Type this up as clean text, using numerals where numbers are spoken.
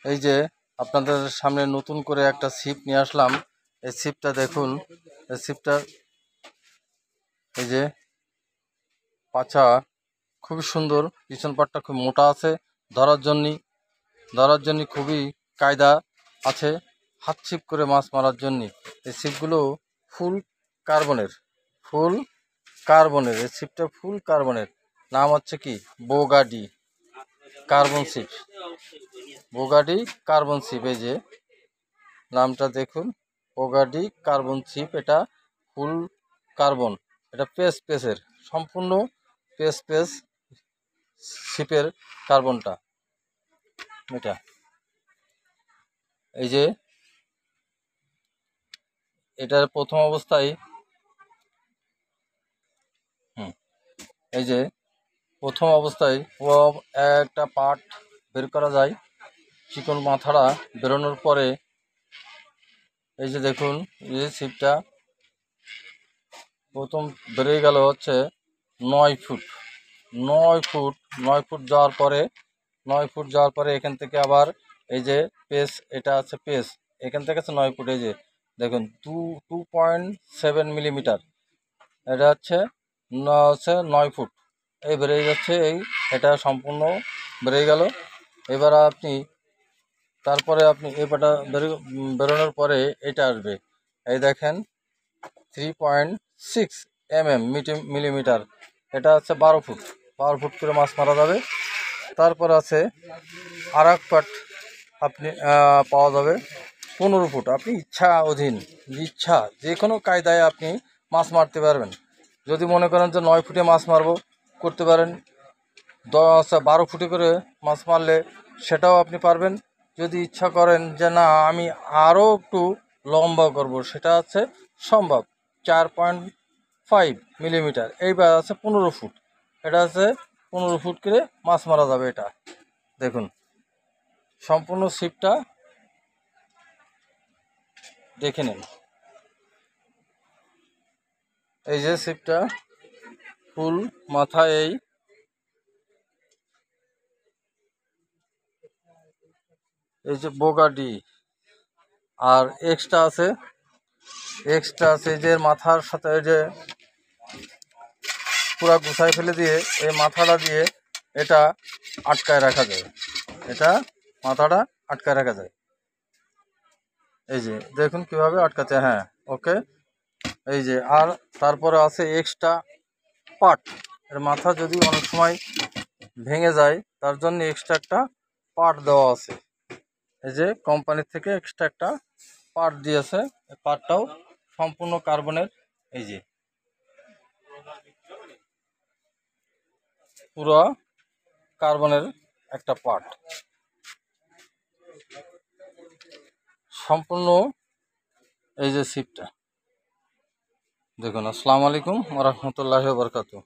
এই যে আপনাদের সামনে নতুন করে একটা ছিপ নিয়ে আসলাম। এই ছিপটা দেখুন, এই ছিপটা এই যে পাছা খুবই সুন্দর, পিছন পাটটা খুব মোটা আছে, ধরার জন্য খুবই কায়দা আছে, হাত ছিপ করে মাছ মারার জন্য। এই ছিপগুলো ফুল কার্বনের, ফুল কার্বনের এই ছিপটা ফুল কার্বনের। নাম হচ্ছে কি বোগাডি কার্বন ছিপ, বোগাডি কার্বন ছিপ। এই যে নামটা দেখুন, বোগাডি কার্বন ছিপ। এটা ফুল কার্বন, এটা পেসের সম্পূর্ণ পেস ছিপের কার্বনটা এটা। এই যে এটার প্রথম অবস্থায় এই যে প্রথম অবস্থায় ও একটা পার্ট বের করা যায়, চিকন মাথাটা বেরোনোর পরে এই যে দেখুন, এই যে ছিপটা প্রথম বেরিয়ে গেল হচ্ছে 9 ফুট। 9 ফুট 9 ফুট যাওয়ার পরে 9 ফুট যাওয়ার পরে এখান থেকে আবার এই যে পেস, এটা আছে পেস, এখান থেকে আছে 9 ফুট। এই যে দেখুন 2.7 মিলিমিটার, এটা হচ্ছে 9 ফুট। এই বেরিয়ে যাচ্ছে, এই এটা সম্পূর্ণ বেরিয়ে গেল। এবার আপনি তারপরে আপনি এই পাটা বেরোনোর পরে এটা আসবে, এই দেখেন 3.6 মিলিমিটার, এটা হচ্ছে 12 ফুট। 12 ফুট করে মাছ মারা যাবে। তারপর আছে আর এক পাট আপনি পাওয়া যাবে 15 ফুট। আপনি ইচ্ছা যে কোনো কায়দায় আপনি মাছ মারতে পারবেন। যদি মনে করেন যে 9 ফুটে মাছ মারবো, করতে পারেন। 12 ফুটে করে মাছ মারলে সেটাও আপনি পারবেন। যদি ইচ্ছা করেন যে না আমি আরও একটু লম্বা করব, সেটা হচ্ছে সম্ভব। 4.5 মিলিমিটার, এইবার আছে 15 ফুট, এটা আছে 15 ফুট করে মাছ মারা যাবে। এটা দেখুন সম্পূর্ণ ছিপটা দেখে নিন। এই যে ছিপটা ফুল মাথা, এই যে বোগাডি। আর এক্সট্রা আছে এই যে মাথার সাথে এই যে পুরা গুছাই ফেলে দিয়ে এই মাথাটা দিয়ে এটা আটকায় রাখা যায়, এটা মাথাটা আটকায় রাখা যায়। এই যে দেখুন কিভাবে আটকাতে, হ্যাঁ ওকে। এই যে আর তারপরে আছে এক্সট্রা পার্ট, এর মাথা যদি অনেক সময় ভেঙে যায় তার জন্য এক্সট্রা একটা পার্ট দেওয়া আছে। এই যে কোম্পানির থেকে এক্সট্রা একটা পার্ট দিয়েছে, এই পার্টটাও সম্পূর্ণ কার্বনের। এই যে পুরো কার্বনের একটা পার্ট সম্পূর্ণ। এই যে ছিপটা দেখুন। আসসালামু আলাইকুম ওয়া রাহমাতুল্লাহি ওয়া বারাকাতুহু।